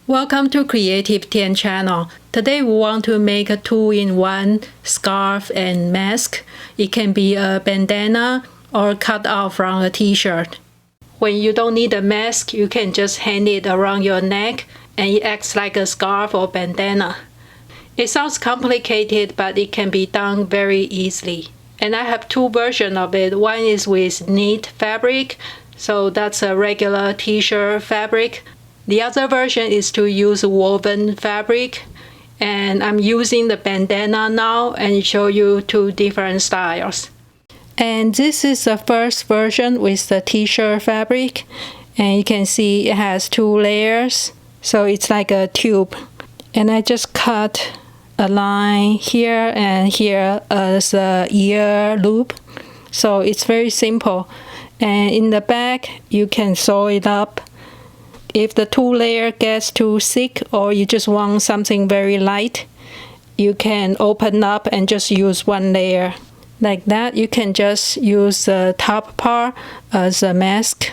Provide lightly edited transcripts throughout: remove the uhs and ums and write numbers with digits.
Welcome to Creative Tien channel. Today we want to make a 2-in-1 scarf and mask. It can be a bandana or cut out from a t-shirt. When you don't need a mask, you can just hang it around your neck and it acts like a scarf or bandana. It sounds complicated, but it can be done very easily. And I have two versions of it. One is with knit fabric, so that's a regular t-shirt fabric. The other version is to use woven fabric, and I'm using the bandana now and show you two different styles. And this is the first version with the t-shirt fabric, and you can see it has 2 layers, so it's like a tube. And I just cut a line here and here as a ear loop, so it's very simple. And in the back you can sew it up. If the 2-layer gets too thick or you just want something very light, you can open up and just use 1 layer. Like that, you can just use the top part as a mask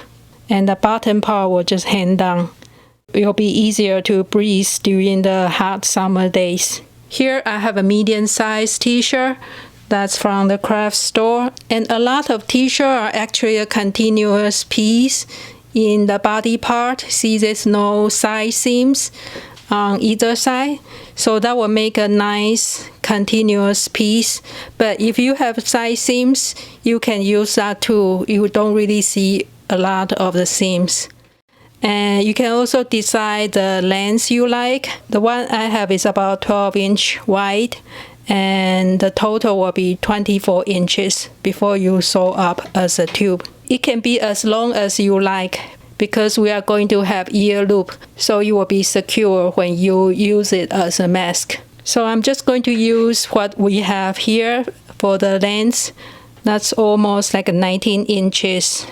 and the bottom part will just hang down. It will be easier to breathe during the hot summer days. Here I have a medium-sized t-shirt that's from the craft store, and a lot of t-shirts are actually a continuous piece. In the body part, see there's no side seams on either side, so that will make a nice continuous piece. But if you have side seams, you can use that too. You don't really see a lot of the seams. And you can also decide the length you like. The one I have is about 12 inch wide, and the total will be 24 inches before you sew up as a tube. It can be as long as you like because we are going to have ear loop, so you will be secure when you use it as a mask. So I'm just going to use what we have here for the length. That's almost like 19 inches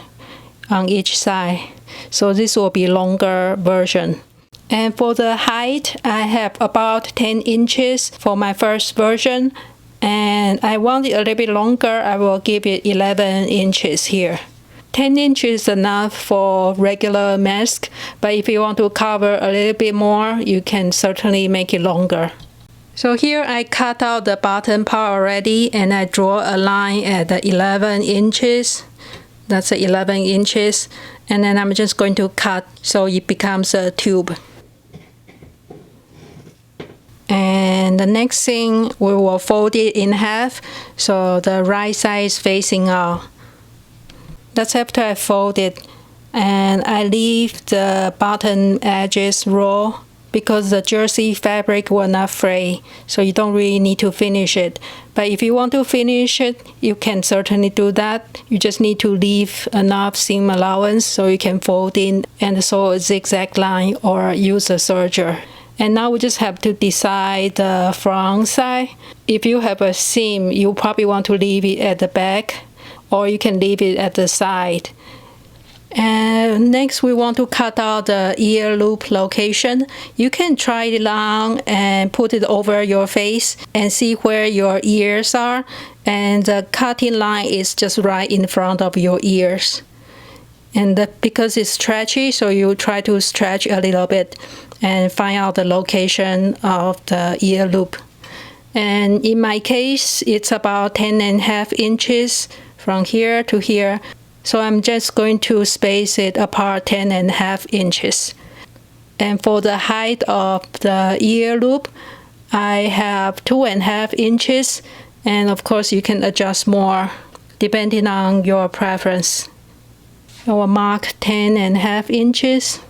on each side. So this will be longer version. And for the height, I have about 10 inches for my first version. And I want it a little bit longer. I will give it 11 inches here. 10 inches is enough for regular mask, but if you want to cover a little bit more, you can certainly make it longer. So here I cut out the bottom part already, and I draw a line at the 11 inches. That's 11 inches. And then I'm just going to cut so it becomes a tube. And the next thing, we will fold it in half so the right side is facing out. That's after I fold it, and I leave the bottom edges raw because the jersey fabric will not fray, so you don't really need to finish it. But if you want to finish it, you can certainly do that. You just need to leave enough seam allowance so you can fold in and sew a zigzag line or use a serger. And now we just have to decide the front side. If you have a seam, you probably want to leave it at the back, or you can leave it at the side. And next we want to cut out the ear loop location. You can try it on and put it over your face and see where your ears are. And the cutting line is just right in front of your ears. And because it's stretchy, so you try to stretch a little bit and find out the location of the ear loop. And in my case, it's about 10.5 inches from here to here. So I'm just going to space it apart 10.5 inches. And for the height of the ear loop, I have 2.5 inches. And of course you can adjust more depending on your preference. I will mark 10.5 inches.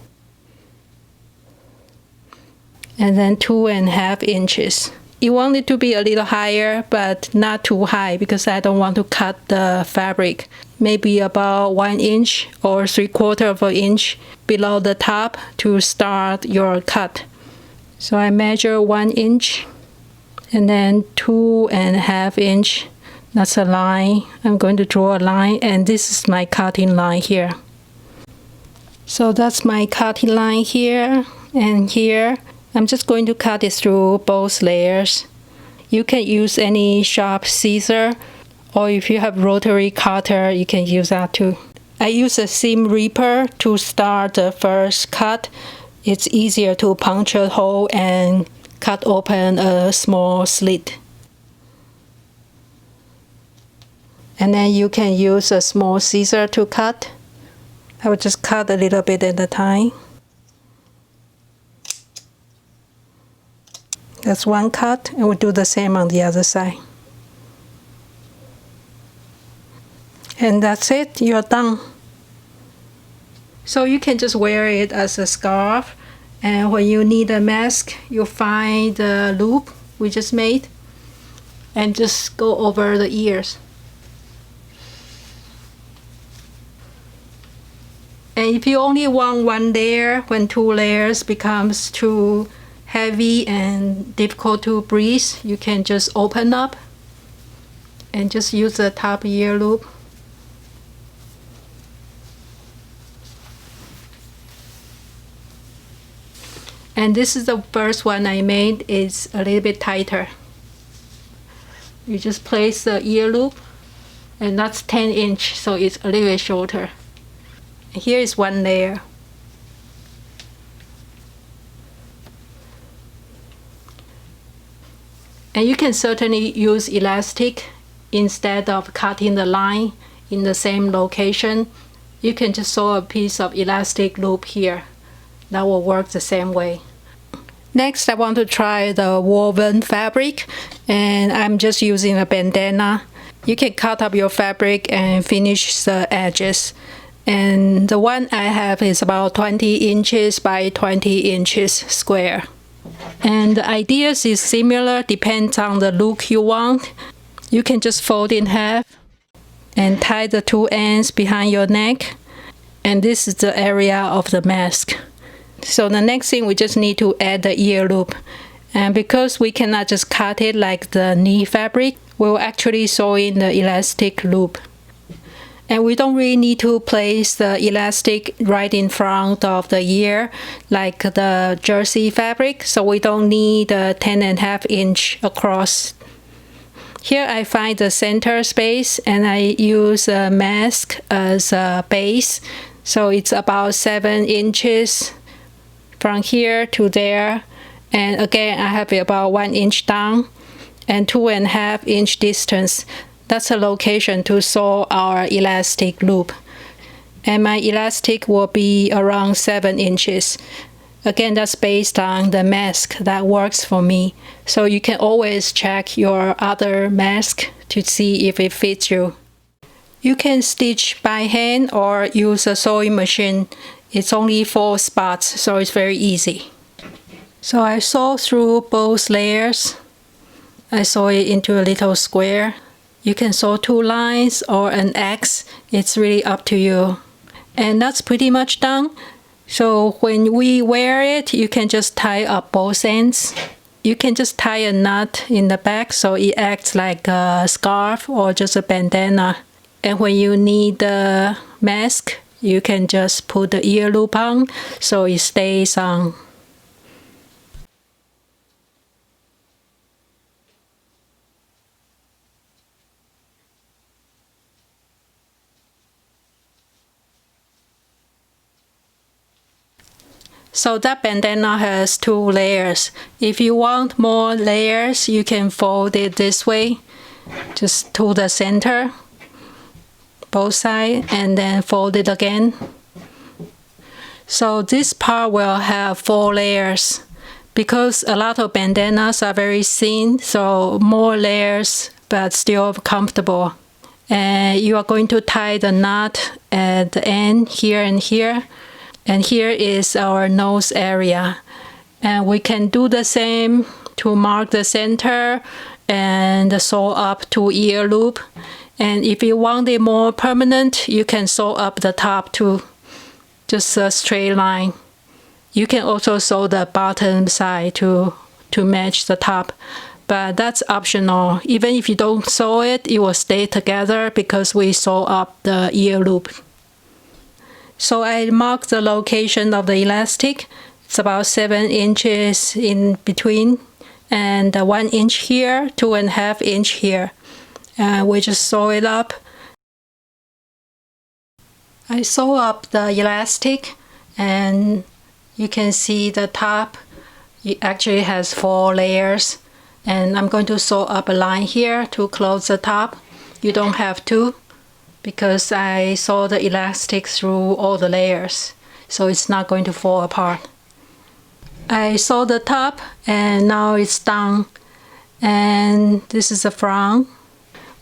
And then 2.5 inches. You want it to be a little higher, but not too high because I don't want to cut the fabric. Maybe about 1 inch or 3/4 of an inch below the top to start your cut. So I measure 1 inch and then 2.5 inch. That's a line. I'm going to draw a line, and this is my cutting line here. So that's my cutting line here and here. I'm just going to cut it through both layers. You can use any sharp scissor, or if you have rotary cutter, you can use that too. I use a seam ripper to start the first cut it's easier to puncture a hole and cut open a small slit. And then you can use a small scissor to cut. I will just cut a little bit at a time. That's one cut, and we'll do the same on the other side. And that's it, you're done. So you can just wear it as a scarf, and when you need a mask, you find the loop we just made and just go over the ears. And if you only want one layer, when 2 layers becomes too heavy and difficult to breathe, you can just open up and just use the top ear loop. And this is the first one I made. It's a little bit tighter. You just place the ear loop, and that's 10 inch, so it's a little bit shorter. And here is one layer. And you can certainly use elastic instead of cutting the line in the same location. You can just sew a piece of elastic loop here. That will work the same way. Next, I want to try the woven fabric, and I'm just using a bandana. You can cut up your fabric and finish the edges. And the one I have is about 20 inches by 20 inches square. And the ideas is similar, depends on the look you want. You can just fold in half and tie the 2 ends behind your neck. And this is the area of the mask. So the next thing, we just need to add the ear loop. And because we cannot just cut it like the knee fabric, we'll actually sew in the elastic loop. And we don't really need to place the elastic right in front of the ear like the jersey fabric, so we don't need a 10.5 inch across. Here I find the center space, and I use a mask as a base, so it's about 7 inches from here to there. And again, I have it about 1 inch down and 2.5 inch distance. That's a location to sew our elastic loop. And my elastic will be around 7 inches. Again, that's based on the mask that works for me. So you can always check your other mask to see if it fits you. You can stitch by hand or use a sewing machine. It's only 4 spots, so it's very easy. So I sew through both layers. I sew it into a little square. You can sew 2 lines or an X. It's really up to you. And that's pretty much done. So when we wear it, you can just tie up both ends. You can just tie a knot in the back so it acts like a scarf or just a bandana. And when you need the mask, you can just put the ear loop on so it stays on. So that bandana has 2 layers. If you want more layers, you can fold it this way, just to the center, both sides, and then fold it again. So this part will have 4 layers. Because a lot of bandanas are very thin, so more layers, but still comfortable. And you are going to tie the knot at the end, here and here. And here is our nose area. And we can do the same to mark the center and sew up 2 ear loop. And if you want it more permanent, you can sew up the top too, just a straight line. You can also sew the bottom side to match the top, but that's optional. Even if you don't sew it, it will stay together because we sew up the ear loop. So I marked the location of the elastic. It's about 7 inches in between, and 1 inch here, 2.5 inch here. We just sew it up. I sew up the elastic, and you can see the top. It actually has 4 layers. And I'm going to sew up a line here to close the top. You don't have to, because I sew the elastic through all the layers, so it's not going to fall apart. I sew the top and now it's done. And this is the front.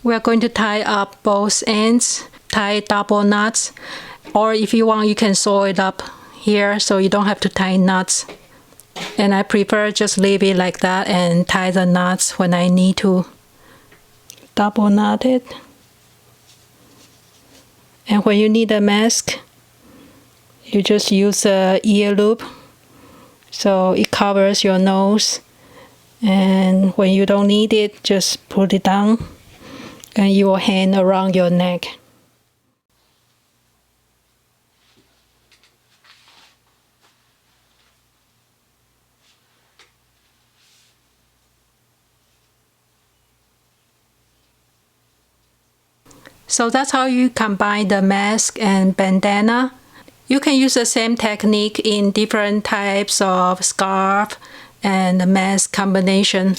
We're going to tie up both ends, tie double knots, or if you want you can sew it up here so you don't have to tie knots. And I prefer just leave it like that and tie the knots when I need to. Double knot it. And when you need a mask, you just use a ear loop so it covers your nose. And when you don't need it, just put it down and it will hang around your neck. So that's how you combine the mask and bandana. You can use the same technique in different types of scarf and mask combination.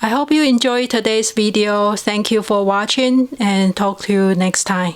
I hope you enjoyed today's video. Thank you for watching and talk to you next time.